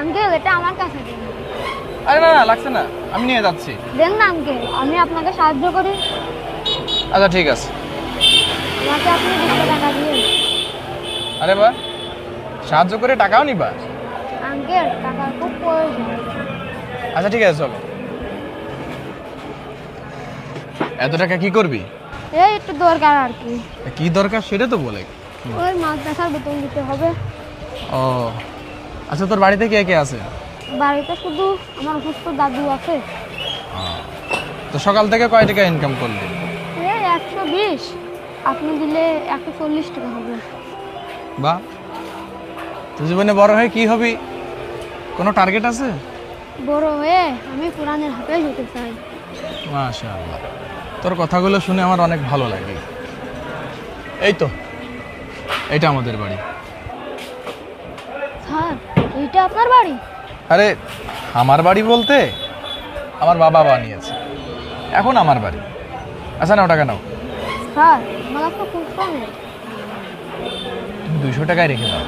Uncle এটা আমার কাছে দিন। আরে না না লাগছে না, আমি নিয়ে যাচ্ছি। দেন না আঙ্কেল, আমি আপনাকে সাহায্য করি। আচ্ছা ঠিক আছে। আমাকে আপনি 200 টাকা দিন। আরে বা, সাহায্য করে টাকাও নিবা? আঙ্কেল টাকার খুব প্রয়োজন। আচ্ছা ঠিক আছে চলো। এত টাকা কি করবি? এই একটু দরকার আর কি। কি দরকার সেটা তো বলে। ওই মাদ্রাসার বেতন দিতে হবে। ও আচ্ছা, তোর বাড়িতে কে কে আছে? বাড়িতে শুধু আমার অসুস্থ দাদু আছে। তো সকাল থেকে কয় টাকা ইনকাম করলি? এই 120, আপনি দিলে 140 টাকা হবে। বা, তুই জীবনে বড় হয়ে কি হবি, কোনো টার্গেট আছে? বড় হয়ে আমি কোরআনের হাফেজ হতে চাই। মাশাআল্লাহ, তোর কথাগুলো শুনে আমার অনেক ভালো লাগে। এই তো, এইটা আমাদের বাড়ি। স্যার এইটা আপনার বাড়ি? আরে আমার বাড়ি বলতে আমার বাবা বানিয়েছে, এখন আমার বাড়ি। আচ্ছা নাও টাকা নাও। স্যার আমার একটা প্রশ্ন নেই। তুমি 200 টাকায় রেখে দাও।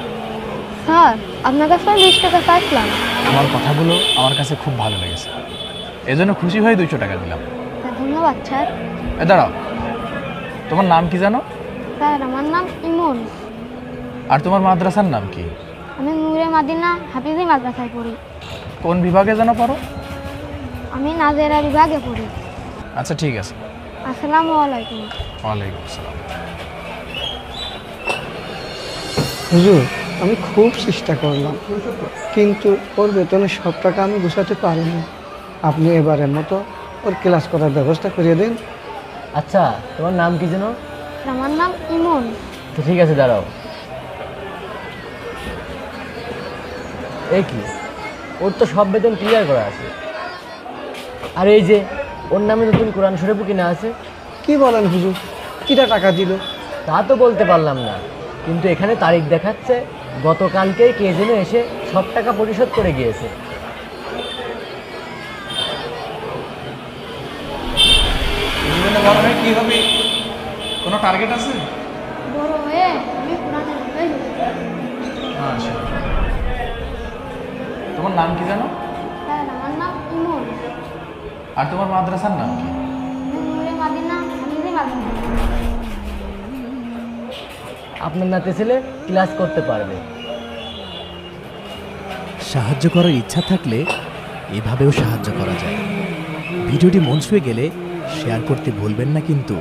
স্যার আপনার কাছে 20 টাকা চাইছিলাম। আমার কথাগুলো আমার কাছে খুব ভালো লেগেছে, এজন্য খুশি হয়ে 200 টাকা দিলাম। ধন্যবাদ স্যার। এ দাঁড়াও, তোমার নাম কি জানো? স্যার আমার নাম ইমন। আর তোমার মাদ্রাসার নাম কি? আমি নূরে মাদিনা হাফিজি মাদ্রাসায় পড়ি। কোন বিভাগে যেন পড়ো? আমি নাজেরা বিভাগে পড়ি। আচ্ছা ঠিক আছে। আসসালামু আলাইকুম। ওয়ালাইকুম আসসালাম। হুজুর, আমি খুব চেষ্টা করলাম, কিন্তু ওর বেতনের সব টাকা আমি গুছাতে পারিনি। আপনি এবারের মতো ওর ক্লাস করার ব্যবস্থা করিয়ে দিন। আচ্ছা, তোমার নাম কি যেন? আমার নাম ইমন। তো ঠিক আছে, দাঁড়াও। এই কি, ওর তো সব বেতন ক্লিয়ার করা আছে। আর এই যে ওর নামে নতুন কোরআন শরীফও কিনা আছে। কি বলেন হুজুর, কিটা টাকা দিল? তা তো বলতে পারলাম না, কিন্তু এখানে তারিখ দেখাচ্ছে গতকালকেই কে যেন এসে সব টাকা পরিশোধ করে গিয়েছে। জীবনে বড় হয়ে কি হবি, কোনো টার্গেট আছে? বড় হয়ে আমি কোরআনের হাফেজ হতে চাই। মাশাআল্লাহ। তোমার নাম কি জানো? স্যার আমার নাম ইমন। আর তোমার মাদ্রাসার নাম কি? আমি নূরে মাদিনা হাফিজি মাদ্রাসায় পড়ি। আপনার নাতি ছেলে ক্লাস করতে পারবে। সাহায্য করার ইচ্ছা থাকলে এভাবেও সাহায্য করা যায়। ভিডিওটি মন ছুঁয়ে গেলে শেয়ার করতে ভুলবেন না কিন্তু।